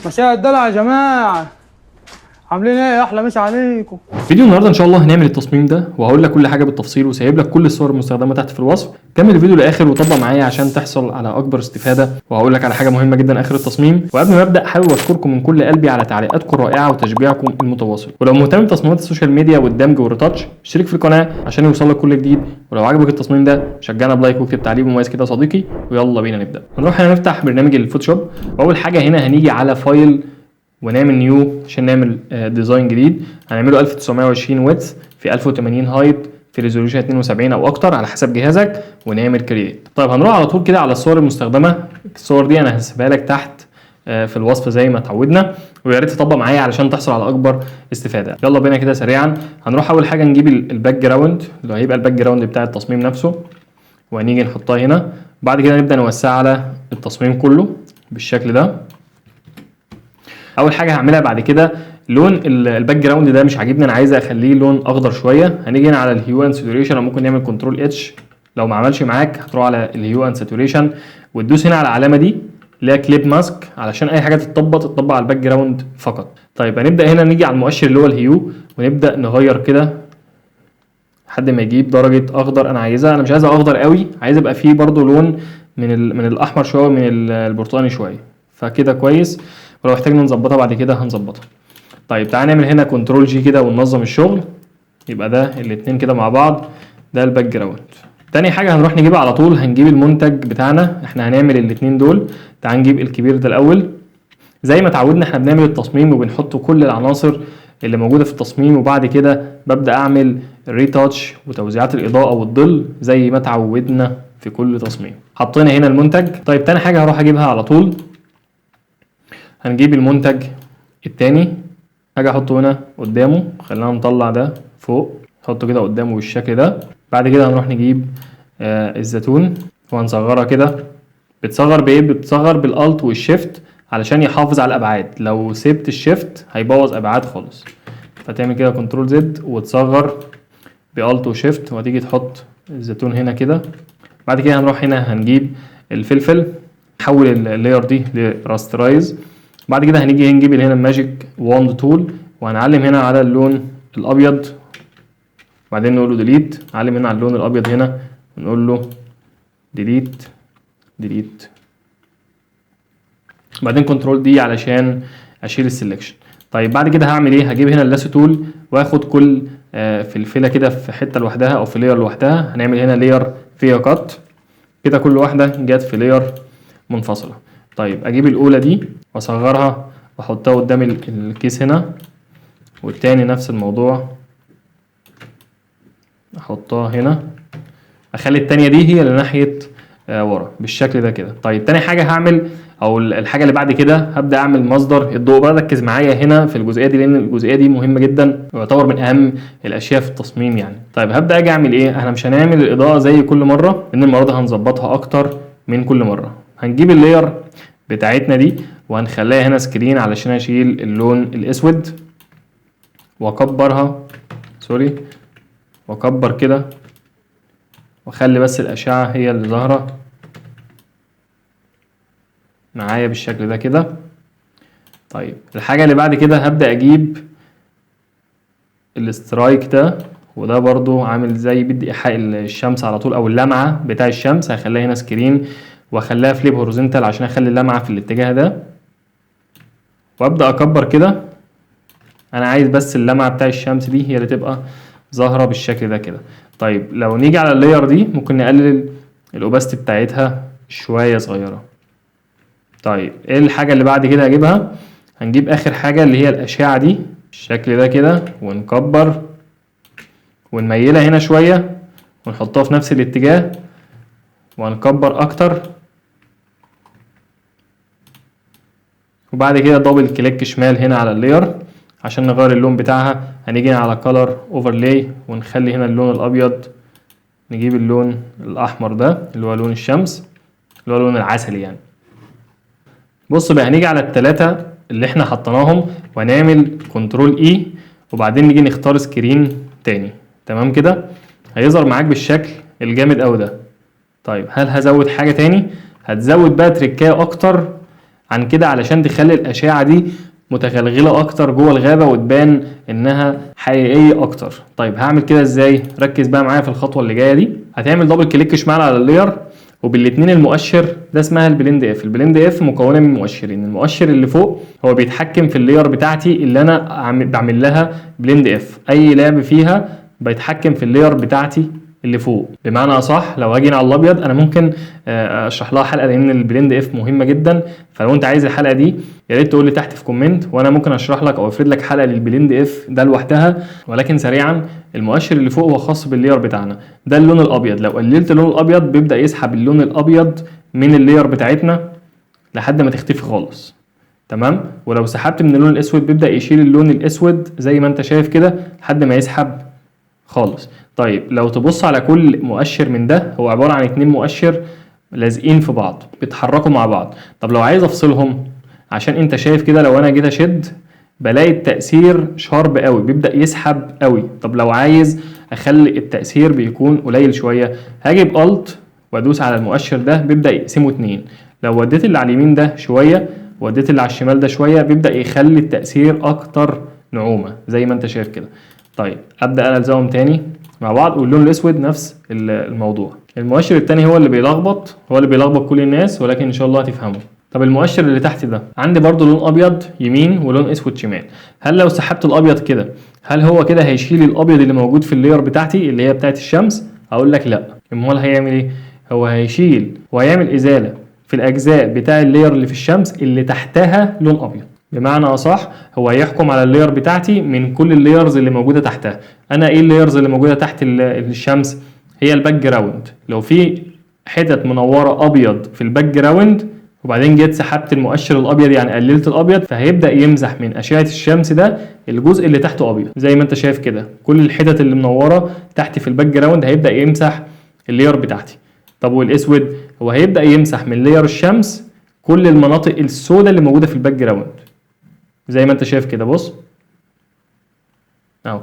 مساء الدلع يا جماعة، عاملين ايه؟ احلى مسا عليكم. فيديو النهارده ان شاء الله هنعمل التصميم ده وهقول لك كل حاجه بالتفصيل وسايب لك كل الصور المستخدمه تحت في الوصف. كمل الفيديو للاخر وطبق معايا عشان تحصل على اكبر استفاده، وهقول لك على حاجه مهمه جدا اخر التصميم. وقبل ما ابدا حابب اشكركم من كل قلبي على تعليقاتكم الرائعه وتشجيعكم المتواصل، ولو مهتم بتصميمات السوشيال ميديا والدمج والريتاتش اشترك في القناه عشان يوصلك كل جديد، ولو عجبك التصميم ده شجعنا بلايك واكتب تعليق مميز كده يا صديقي. ويلا بينا نبدا. هنروح هنا نفتح برنامج الفوتوشوب، واول حاجه هنا هنيجي على فايل ونعمل نيو عشان نعمل ديزاين جديد. هنعمله 1920 ويدث في 1080 هايت في ريزولوشن 72 او اكتر على حسب جهازك، ونعمل كرييت. طيب هنروح على طول كده على الصور المستخدمه. الصور دي انا هسيبها لك تحت في الوصف زي ما اتعودنا، ويا ريت تطبق معايا علشان تحصل على اكبر استفاده. يلا بينا كده سريعا. هنروح اول حاجه نجيب الباك جراوند اللي هيبقى الباك جراوند بتاع التصميم نفسه، وهنيجي نحطها هنا. بعد كده نبدا نوسعها على التصميم كله بالشكل ده. اول حاجه هعملها بعد كده لون الباك جراوند ده مش عاجبني، انا عايز اخليه لون اخضر شويه. هنيجي هنا على الهيو اند ساتوريشن، او ممكن نعمل كنترول اتش. لو ما عملش معاك هتروح على الهيو اند ساتوريشن وتدوس هنا على العلامه دي اللي هي كليب ماسك علشان اي حاجه تطبق على الباك جراوند فقط. طيب هنبدا هنا نيجي على المؤشر اللي هو الهيو ونبدا نغير كده لحد ما يجيب درجه اخضر انا عايزها. انا مش عايزها اخضر قوي، عايز يبقى فيه برده لون من الاحمر شويه ومن البرتقاني شويه، فكده كويس. ولو احتاجنا نظبطها بعد كده هنظبطها. طيب تعالى نعمل هنا كنترول جي كده وننظم الشغل، يبقى ده الاتنين كده مع بعض، ده الباك جراوند. تاني حاجه هنروح نجيبها على طول، هنجيب المنتج بتاعنا. احنا هنعمل الاتنين دول. تعال نجيب الكبير ده الاول. زي ما اتعودنا احنا بنعمل التصميم وبنحط كل العناصر اللي موجوده في التصميم، وبعد كده ببدا اعمل ريتاتش وتوزيعات الاضاءه والظل زي ما اتعودنا في كل تصميم. حطينا هنا المنتج. طيب تاني حاجه هروح اجيبها على طول، هنجيب المنتج التاني، هاجي احطه هنا قدامه. خلينا نطلع ده فوق، نحطه كده قدامه بالشكل ده. بعد كده هنروح نجيب الزيتون وهنصغرها كده. بتصغر بايه؟ بتصغر بالالت والشيفت علشان يحافظ على الابعاد. لو سبت الشيفت هيبوظ ابعاد خالص، فتعمل كده كنترول زد وتصغر بالت وشيفت، وهتيجي تحط الزيتون هنا كده. بعد كده هنروح هنا هنجيب الفلفل، نحول اللاير دي لراسترايز. بعد كده هنيجي نجيب هنا الماجيك واند تول وهنعلم هنا على اللون الابيض، وبعدين نقول له ديليت. نعلم هنا على اللون الابيض هنا ونقول له ديليت ديليت، وبعدين كنترول دي علشان اشيل السلكشن. طيب بعد كده هعمل ايه؟ هجيب هنا اللاسو تول واخد كل فلفله كده في حته لوحدها او في لاير لوحدها. هنعمل هنا لاير فيها كات كده، كل واحده جت في لاير منفصله. طيب اجيب الاولى دي واصغرها واحطها قدام الكيس هنا، والتاني نفس الموضوع احطها هنا. اخلي التانية دي هي اللي ناحية ورا بالشكل ده كده. طيب تاني حاجة هعمل او الحاجة اللي بعد كده هبدأ اعمل مصدر الضوء. بقى ركز معايا هنا في الجزئية دي لان الجزئية دي مهمة جدا ويعتبر من اهم الاشياء في التصميم يعني. طيب هبدأ اجي اعمل ايه؟ احنا مش هنعمل الاضاءة زي كل مرة، لان المرة دي هنظبطها اكتر من كل مرة. هنجيب اللاير بتاعتنا دي وهنخليها هنا سكرين علشان اشيل اللون الاسود واكبرها، سوري، واكبر كده واخلي بس الاشعه هي اللي ظاهره معايا بالشكل ده كده. طيب الحاجه اللي بعد كده هبدا اجيب الاسترايك ده، وده برضو عامل زي بدي ايحاء الشمس على طول او اللمعه بتاع الشمس. هخليها هنا سكرين واخليها فليب هوريزونتال عشان اخلي اللمعه في الاتجاه ده، وابدا اكبر كده. انا عايز بس اللمعه بتاع الشمس دي هي اللي تبقى ظاهره بالشكل ده كده. طيب لو نيجي على اللاير دي ممكن نقلل الاوباستي بتاعتها شويه صغيره. طيب ايه الحاجه اللي بعد كده هجيبها؟ هنجيب اخر حاجه اللي هي الاشعه دي بالشكل ده كده، ونكبر ونميلها هنا شويه ونحطها في نفس الاتجاه وهنكبر اكتر. وبعد كده دبل كليك شمال هنا على اللاير عشان نغير اللون بتاعها. هنيجي على كولر اوفرلاي ونخلي هنا اللون الابيض، نجيب اللون الاحمر ده اللي هو لون الشمس اللي هو لون العسلي يعني. بص بقى هنيجي على التلاتة اللي احنا حطيناهم وهنعمل كنترول اي، وبعدين نيجي نختار سكرين تاني. تمام كده هيظهر معاك بالشكل الجامد اوي ده. طيب هل هزود حاجة تاني؟ هتزود بقى تريكاية اكتر عن كده علشان تخلي الاشعه دي متغلغله اكتر جوه الغابه وتبان انها حقيقيه اكتر. طيب هعمل كده ازاي؟ ركز بقى معايا في الخطوه اللي جايه دي. هتعمل دبل كليك شمال على اللاير، وبالاتنين المؤشر ده اسمها البلند اف. البلند اف مكونه من مؤشرين، المؤشر اللي فوق هو بيتحكم في اللاير بتاعتي اللي انا بعمل لها بلند اف، اي لعب فيها بيتحكم في اللاير بتاعتي اللي فوق. بمعنى اصح لو هاجي على الابيض انا ممكن اشرح لها حلقه، لان البلند اف مهمه جدا، فلو انت عايز الحلقه دي يا ريت تقول لي تحت في كومنت وانا ممكن اشرح لك او افرد لك حلقه للبلند اف ده لوحدها. ولكن سريعا، المؤشر اللي فوق هو خاص باللاير بتاعنا، ده اللون الابيض. لو قللت اللون الابيض بيبدا يسحب اللون الابيض من اللاير بتاعتنا لحد ما تختفي خالص، تمام. ولو سحبت من اللون الاسود بيبدا يشيل اللون الاسود زي ما انت شايف كده لحد ما يسحب خالص. طيب لو تبص على كل مؤشر من ده هو عباره عن 2 مؤشر لازقين في بعض بيتحركوا مع بعض. طب لو عايز افصلهم، عشان انت شايف كده لو انا جيت اشد بلاقي التأثير شارب قوي، بيبدأ يسحب قوي. طب لو عايز اخلي التأثير بيكون قليل شوية، هاجي بألت وادوس على المؤشر ده بيبدأ يقسمه 2. لو وديت اللي على اليمين ده شوية وديت اللي على الشمال ده شوية بيبدأ يخلي التأثير اكتر نعومة زي ما انت شايف كده. طيب ابدأ انا الزقهم تاني مع بعض، واللون الاسود نفس الموضوع. المؤشر التاني هو اللي بيلخبط، كل الناس، ولكن ان شاء الله هتفهمه. طب المؤشر اللي تحت ده عندي برضو لون ابيض يمين ولون اسود شمال. هل لو سحبت الابيض كده هل هو كده هيشيل الابيض اللي موجود في اللاير بتاعتي اللي هي بتاعت الشمس؟ اقول لك لا. امال هيعمل ايه؟ هو هيشيل وهيعمل ازاله في الاجزاء بتاع اللاير اللي في الشمس اللي تحتها لون ابيض. بمعنى اصح هو هيحكم على اللاير بتاعتي من كل اللايرز اللي موجوده تحتها. انا ايه اللايرز اللي موجوده تحت الشمس؟ هي الباك جراوند. لو في حتت منوره ابيض في الباك جراوند وبعدين جيت سحبت المؤشر الابيض يعني قللت الابيض، فهيبدا يمسح من اشعه الشمس ده الجزء اللي تحته ابيض زي ما انت شايف كده. كل الحتت اللي منوره تحت في الباك جراوند هيبدا يمسح اللاير بتاعتي. طب والاسود هو هيبدا يمسح من لاير الشمس كل المناطق السوداء اللي موجوده في الباك جراوند زي ما انت شايف كده. بص اهو.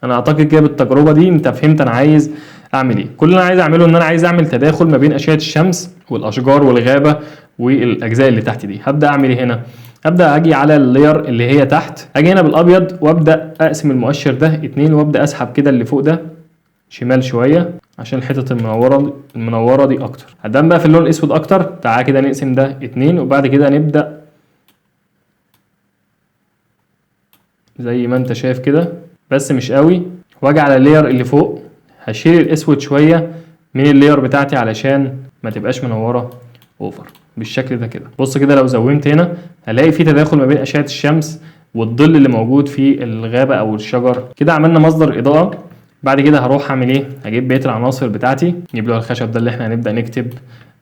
انا اعتقد كده بالتجربه دي انت فهمت انا عايز اعمل ايه. كل اللي انا عايز اعمله ان انا عايز اعمل تداخل ما بين اشعه الشمس والاشجار والغابه والاجزاء اللي تحت دي. هبدا اعمل ايه هنا؟ هبدا اجي على اللاير اللي هي تحت، اجي هنا بالابيض وابدا اقسم المؤشر ده 2 وابدا اسحب كده اللي فوق ده شمال شويه عشان الحتت المنوره دي اكتر. هدام بقى في اللون الاسود اكتر. تعالى كده نقسم ده 2 وبعد كده نبدا زي ما انت شايف كده بس مش قوي، واجي على اللاير اللي فوق هشيل الاسود شويه من اللاير بتاعتي علشان ما تبقاش منوره اوفر بالشكل ده كده. بص كده لو زومت هنا هلاقي في تداخل ما بين اشعه الشمس والظل اللي موجود في الغابه او الشجر. كده عملنا مصدر اضاءه. بعد كده هروح اعمل ايه؟ هجيب بقيه العناصر بتاعتي، نجيب له الخشب ده اللي احنا هنبدا نكتب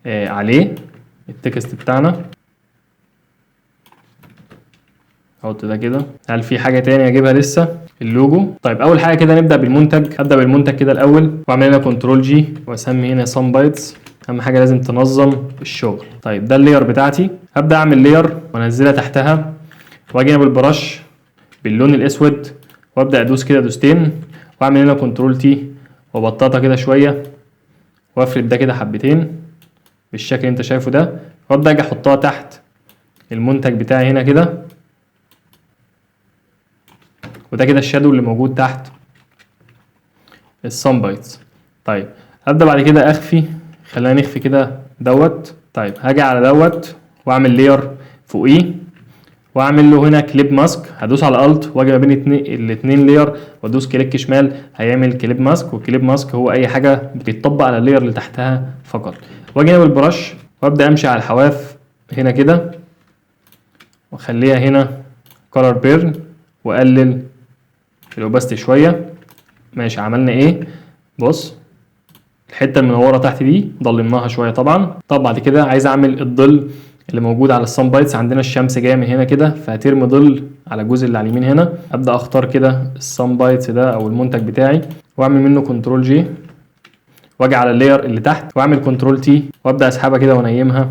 عليه التكست بتاعنا. احط ده كده. هل في حاجه تاني اجيبها لسه؟ اللوجو. طيب اول حاجه كده نبدا بالمنتج. هبدا بالمنتج كده الاول واعمل هنا كنترول جي واسمي هنا سام بايتس. اهم حاجه لازم تنظم الشغل. طيب ده اللاير بتاعتي. هبدا اعمل لاير وانزلها تحتها واجي هنا بالبرش باللون الاسود وابدا ادوس كده دوستين واعمل هنا كنترول تي وابططها كده شويه وافرد ده كده حبتين بالشكل اللي انت شايفه ده، وابدا اجي احطها تحت المنتج بتاعي هنا كده. وده كده الشادو اللي موجود تحت السام بايتس. طيب هبدا بعد كده اخفي، خلينا نخفي كده دوت. طيب هاجي على دوت واعمل لاير فوقيه واعمل له هنا كليب ماسك. هدوس على الت واجي ما بين الاثنين لاير وادوس كليك شمال هيعمل كليب ماسك. والكليب ماسك هو اي حاجه بتطبق على اللاير اللي تحتها فقط. واجي هنا بالبرش وابدا امشي على الحواف هنا كده واخليها هنا كولر بيرن واقلل الاوباستي شويه. ماشي عملنا ايه؟ بص الحته المنوره تحت دي ضلمناها شويه طبعا. طب بعد كده عايز اعمل الظل اللي موجود على السان بايتس. عندنا الشمس جايه من هنا كده فهترمي ظل على الجزء اللي على اليمين هنا. ابدا اختار كده السان بايتس ده او المنتج بتاعي واعمل منه كنترول جي واجي على اللاير اللي تحت واعمل كنترول تي وابدا اسحبها كده وانيمها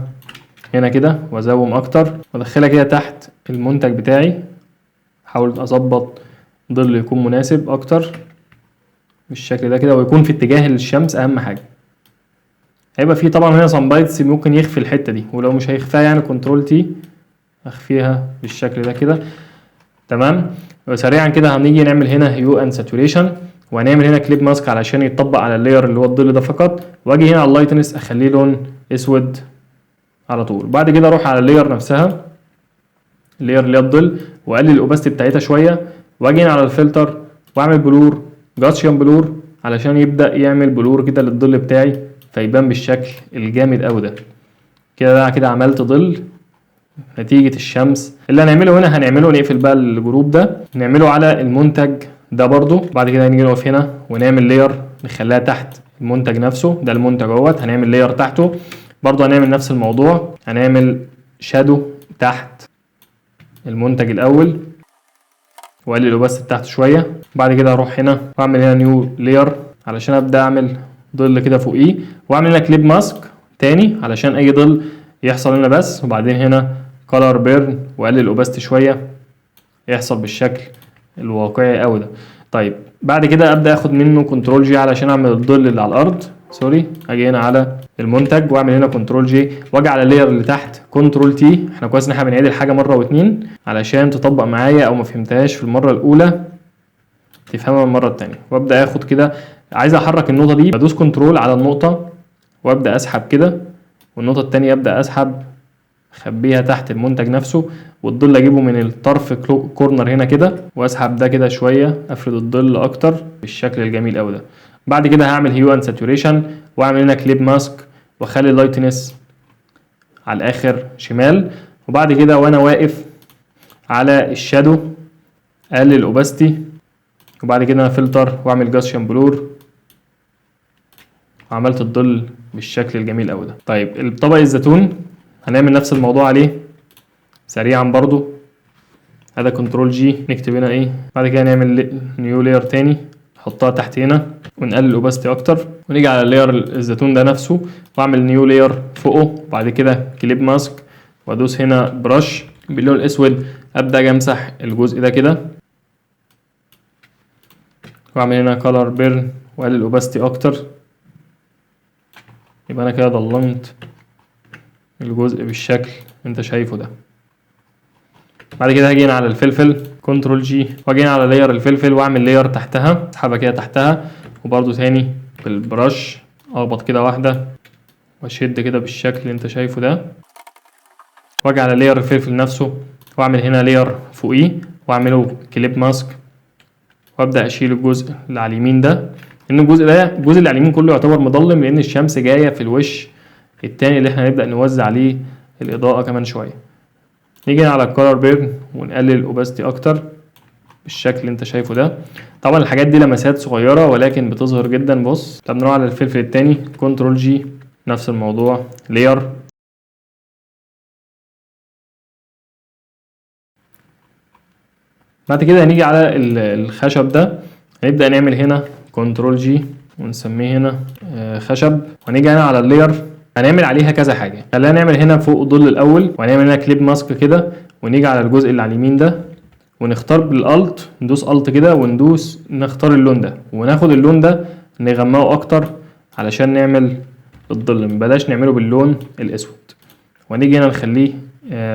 هنا كده وازوم اكتر وادخلها كده تحت المنتج بتاعي. احاول اظبط ظل يكون مناسب اكتر بالشكل ده كده ويكون في اتجاه الشمس اهم حاجه. هيبقى فيه طبعا هنا سام بايتس ممكن يخفي الحته دي، ولو مش هيخفيها يعني كنترول تي اخفيها بالشكل ده كده. تمام. وسريعا كده هنيجي نعمل هنا هيو اند ساتوريشن، وهنعمل هنا كليب ماسك علشان يتطبق على اللاير اللي هو الظل ده فقط، واجي هنا على اللايتنس اخليه لون اسود على طول. بعد كده اروح على اللاير نفسها، اللاير اللي هي الظل، واقلل الاوباستي بتاعتها شويه، واجي هنا على الفلتر واعمل بلور جاسيان بلور علشان يبدا يعمل بلور كده للظل بتاعي فيبان بالشكل الجامد قوي ده. كده عملت ظل نتيجة الشمس. اللي هنعمله هنا هنعمله نقفل بقى الجروب ده، نعمله على المنتج ده برضو. بعد كده هنيجي نقف هنا ونعمل لاير نخليها تحت المنتج نفسه، ده المنتج اهوت، هنعمل لاير تحته برضو، هنعمل نفس الموضوع، هنعمل شادو تحت المنتج الاول واقلل الاوباستي بتاعته شويه. بعد كده اروح هنا واعمل هنا نيو لاير علشان ابدا اعمل ظل كده فوقيه، واعمل هنا كليب ماسك تاني علشان اي ظل يحصل هنا بس. وبعدين هنا كولر بيرن واقلل الاوباستي شويه يحصل بالشكل الواقعي قوي ده. طيب بعد كده ابدا اخد منه كنترول جي علشان اعمل الظل اللي على الارض، سوري، اجي هنا على المنتج واعمل هنا كنترول جي، واجي على اللاير اللي تحت كنترول تي. احنا كويس ان احنا بنعيد الحاجه مره واتنين علشان تطبق معايا، او ما فهمتهاش في المره الاولى تفهمها المره التانيه. وابدا اخد كده، عايز احرك النقطه دي بدوس كنترول على النقطه وابدا اسحب كده، والنقطه التانيه ابدا اسحب اخبيها تحت المنتج نفسه، والظل اجيبه من الطرف كورنر هنا كده واسحب ده كده شويه، افرد الظل اكتر بالشكل الجميل قوي ده. بعد كده هعمل هيو اند ساتوريشن واعمل هنا كليب ماسك واخلي اللايتنس على الاخر شمال. وبعد كده وانا واقف على الشادو اقلل الاوباستي، وبعد كده انا فلتر واعمل جاسيان بلور، وعملت الظل بالشكل الجميل قوي ده. طيب الطبق الزيتون هنعمل نفس الموضوع عليه سريعا برضو، هذا كنترول جي نكتب هنا ايه. بعد كده نعمل نيو لاير تاني نحطها تحت هنا ونقلل الاوباستي اكتر، ونيجي على اللاير الزيتون ده نفسه واعمل نيو لاير فوقه. بعد كده كليب ماسك وادوس هنا برش باللون الاسود، ابدا امسح الجزء ده كده، واعمل هنا كولر بيرن واقلل الاوباستي اكتر، يبقى انا كده ضلمت الجزء بالشكل انت شايفه ده. بعد كده هاجي هنا على الفلفل كنترول جي، واجي هنا على لاير الفلفل واعمل لاير تحتها، اسحبها كده تحتها، وبرده تاني بالبرش اخبط كده واحده واشد كده بالشكل اللي انت شايفه ده، واجي على لاير الفلفل نفسه واعمل هنا لاير فوقيه واعمله كليب ماسك، وابدا اشيل الجزء اللي على اليمين ده، لان الجزء اللي على اليمين كله يعتبر مظلم لان الشمس جايه في الوش التاني اللي احنا هنبدا نوزع عليه الاضاءه كمان شويه. نيجي على الكولر بيرن ونقلل الاوباستي اكتر بالشكل اللي انت شايفه ده. طبعا الحاجات دي لمسات صغيره ولكن بتظهر جدا. بص، طب نروح على الفلفل التاني كنترول جي نفس الموضوع لاير، بعد كده هنيجي على الخشب ده هنبدا نعمل هنا كنترول جي ونسميه هنا خشب، ونيجي هنا على اللاير هنعمل عليها كذا حاجه. خلينا نعمل هنا فوق ظل الاول وهنعمل هنا كليب ماسك كده، ونيجي على الجزء اللي على اليمين ده ونختار بالالت، ندوس الت كده وندوس نختار اللون ده وناخد اللون ده نغمقه اكتر علشان نعمل الظل، بلاش نعمله باللون الاسود. ونيجي هنا نخليه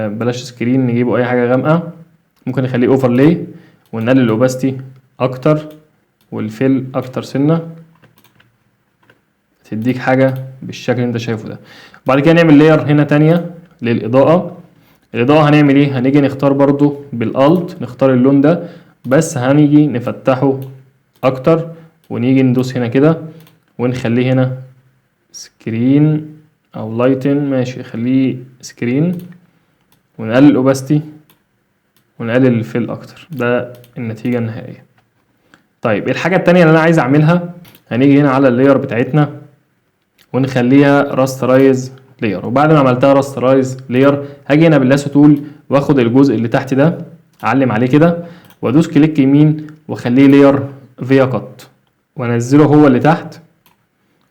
بلاش سكرين، نجيبه اي حاجه غامقه، ممكن نخليه اوفرلاي ونقلل الاوباستي اكتر والفيل اكتر سنه تديك حاجه بالشكل اللي انت شايفه ده. بعد كده نعمل لاير هنا تانية للاضاءه. الاضاءه هنعمل ايه؟ هنيجي نختار برضو بالالت نختار اللون ده، بس هنيجي نفتحه اكتر ونيجي ندوس هنا كده ونخليه هنا سكرين او لايتن، ماشي خليه سكرين، ونقلل الاوباستي ونقلل الفيل اكتر. ده النتيجه النهائيه. طيب الحاجه التانية اللي انا عايز اعملها، هنيجي هنا على اللاير بتاعتنا ونخليها راسترايز لاير، وبعد ما عملتها راسترايز لاير هاجي هنا باللاسو تول واخد الجزء اللي تحت ده اعلم عليه كده وادوس كليك يمين واخليه لاير فيا كات وانزله هو اللي تحت،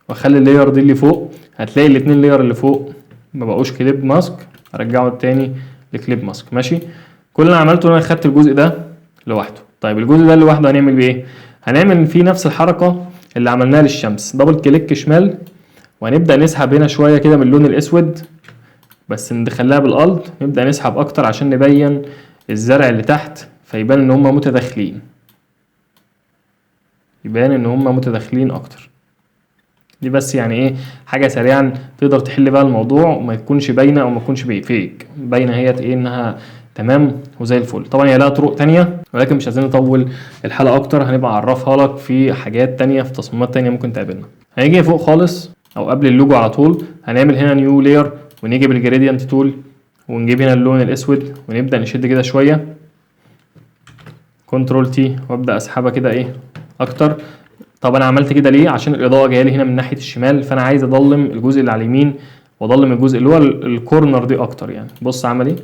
واخلي اللاير دي اللي فوق. هتلاقي الاتنين لاير اللي فوق ما بقوش كليب ماسك، ارجعه التاني لكليب ماسك. ماشي، كل اللي انا عملته انا خدت الجزء ده لوحده. طيب الجزء ده لوحده هنعمل بيه ايه؟ هنعمل فيه نفس الحركه اللي عملناها للشمس، دبل كليك شمال وهنبدا نسحب هنا شويه كده من اللون الاسود، بس نخليها بالالت، نبدا نسحب اكتر عشان نبين الزرع اللي تحت، فيبان ان هم متداخلين، يبان ان هم متداخلين اكتر. دي بس يعني ايه حاجه سريعا تقدر تحل بقى الموضوع وما تكونش باينه او ما تكونش فيك، باينه هي ايه انها تمام وزي الفل. طبعا هي لها طرق تانية ولكن مش عايزين نطول الحلقه اكتر، هنبقى اعرفها لك في حاجات تانية في تصميمات تانية ممكن تقابلنا. هنيجي فوق خالص او قبل اللوجو على طول هنعمل هنا نيو لاير، ونيجي بالجريدينت تول ونجيب هنا اللون الاسود ونبدا نشد كده شويه، كنترول تي وابدا اسحبها كده ايه اكتر. طب انا عملت كده ليه؟ عشان الاضاءه جايه لي هنا من ناحيه الشمال، فانا عايز اضلم الجزء اللي على اليمين واضلم الجزء اللي هو الكورنر دي اكتر. يعني بص عمل ايه،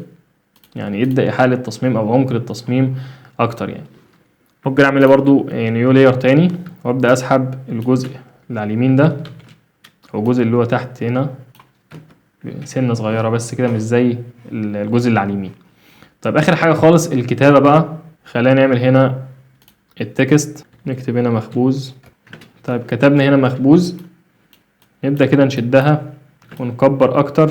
يعني يبدا ايحاء التصميم او عمق التصميم اكتر. يعني ممكن اعمل برضو نيو لاير تاني وابدا اسحب الجزء اللي على اليمين ده او الجزء اللي هو تحت هنا سنه صغيره بس كده، مش زي الجزء اللي على اليمين. طيب اخر حاجه خالص الكتابه بقى، خلينا نعمل هنا التكست، نكتب هنا مخبوز. طيب كتبنا هنا مخبوز، نبدأ كده نشدها ونكبر اكتر.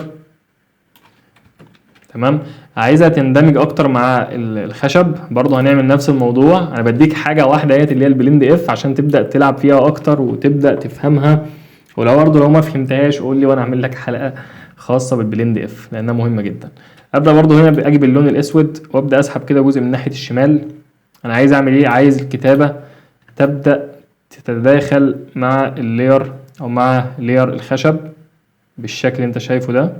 تمام. عايزها تندمج اكتر مع الخشب، برضو هنعمل نفس الموضوع. انا بديك حاجة واحدة اهيت اللي هي البلند اف عشان تبدأ تلعب فيها اكتر وتبدأ تفهمها، ولو برضو لو ما فهمتهاش قول لي وانا اعمل لك حلقة خاصة بالبلند اف لانها مهمة جدا. ابدأ برضو هنا اجيب اللون الاسود وابدأ اسحب كده جزء من ناحية الشمال. انا عايز اعمل ايه؟ عايز الكتابة تبدأ تتداخل مع اللير او مع لير الخشب بالشكل اللي انت شايفه ده.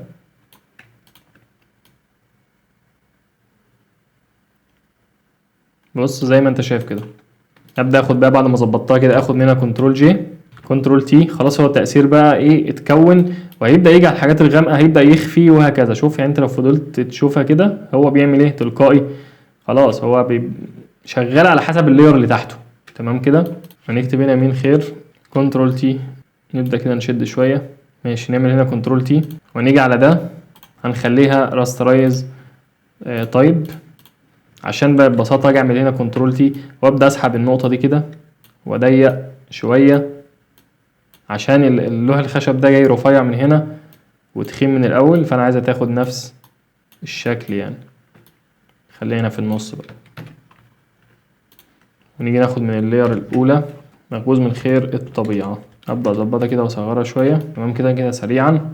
بص زي ما انت شايف كده. ابدا اخد بقى بعد ما ظبطتها كده، اخد منها كنترول جي كنترول تي، خلاص هو التأثير بقى ايه اتكون، وهيبدا يجي على الحاجات الغامقه هيبدا يخفي وهكذا. شوف يعني انت لو فضلت تشوفها كده هو بيعمل ايه تلقائي، خلاص هو شغال على حسب اللير اللي تحته. تمام كده. هنكتب هنا يمين خير كنترول تي، نبدا كده نشد شويه. ماشي نعمل هنا كنترول تي ونيجي على ده هنخليها راسترايز طيب، عشان بقى ببساطه اجي اعمل هنا كنترول تي وابدا اسحب النقطه دي كده واضيق شويه، عشان اللوح الخشب ده جاي رفيع من هنا وتخين من الاول، فانا عايزه تاخد نفس الشكل يعني. خلينا في النص بقى، ونيجي ناخد من اللير الاولى مخبوز من خير الطبيعه، ابدا اظبطها كده واصغرها شويه. تمام كده كده سريعا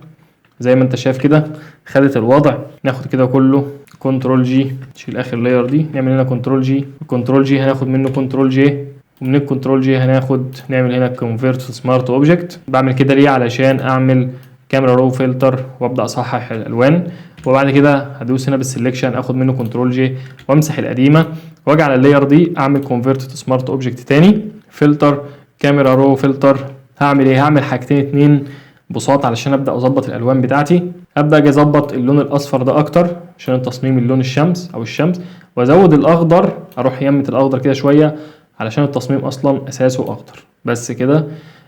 زي ما انت شايف كده خدت الوضع. ناخد كده كله كنترول جي، نشيل اخر لاير دي، نعمل هنا كنترول جي. كنترول جي هناخد منه كنترول جي، ومن الكنترول جي هناخد نعمل هنا كونفيرت سمارت اوبجكت. بعمل كده ليه؟ علشان اعمل كاميرا رو فلتر وابدا اصحح الالوان. وبعد كده هدوس هنا بالسلكشن اخد منه كنترول جي وامسح القديمه، واجي على اللاير دي اعمل كونفيرت سمارت اوبجكت تاني، فلتر كاميرا رو فلتر. هعمل ايه؟ هعمل حاجتين اتنين بساط علشان ابدا اظبط الالوان بتاعتي. ابدا اجي اظبط اللون الاصفر ده اكتر عشان التصميم اللون الشمس او الشمس، وازود الاخضر، اروح يمة الاخضر كده شويه علشان التصميم اصلا اساسه اخضر. بس كده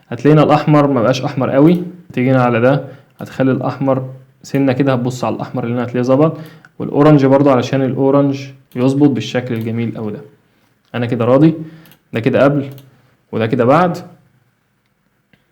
هتلاقينا الاحمر ما بقاش احمر قوي. تيجينا على ده هتخلي الاحمر سنه كده، هتبص على الاحمر اللي هتلاقيه ظبط، والاورنج برضو علشان الاورنج يظبط بالشكل الجميل قوي ده. انا كده راضي. ده كده قبل وده كده بعد.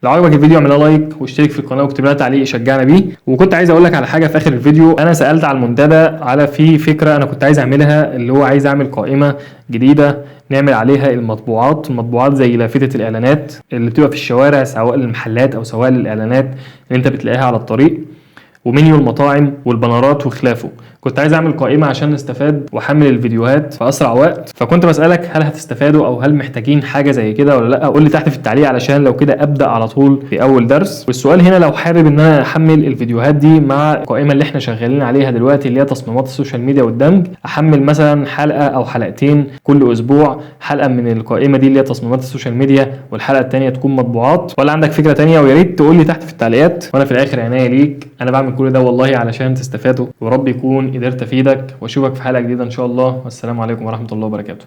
لو عجبك الفيديو اعمل لايك واشترك في القناه واكتب لنا تعليق يشجعنا بيه. وكنت عايز اقول لك على حاجه في اخر الفيديو، انا سالت على المنتدى على في فكره انا كنت عايز اعملها، اللي هو عايز اعمل قائمه جديده نعمل عليها المطبوعات زي لافته الاعلانات اللي بتبقى في الشوارع، سواء للمحلات او سواء للاعلانات اللي انت بتلاقيها على الطريق، ومنيو المطاعم والبنرات وخلافه. كنت عايز اعمل قائمه عشان نستفاد واحمل الفيديوهات في اسرع وقت، فكنت بسالك هل هتستفادوا او هل محتاجين حاجه زي كده ولا لا؟ قول لي تحت في التعليق علشان لو كده ابدا على طول في اول درس. والسؤال هنا لو حابب ان انا احمل الفيديوهات دي مع القائمه اللي احنا شغالين عليها دلوقتي اللي هي تصميمات السوشيال ميديا والدمج، احمل مثلا حلقه او حلقتين كل اسبوع، حلقه من القائمه دي اللي هي تصميمات السوشيال ميديا والحلقه الثانيه تكون مطبوعات، ولا عندك فكره ثانيه؟ ويا ريت تقول لي تحت في التعليقات، وانا في الاخر عناية ليك. انا بعمل كل ده والله علشان تستفادوا، ورب يكون قدرت افيدك، واشوفك في حلقه جديده ان شاء الله. والسلام عليكم ورحمه الله وبركاته.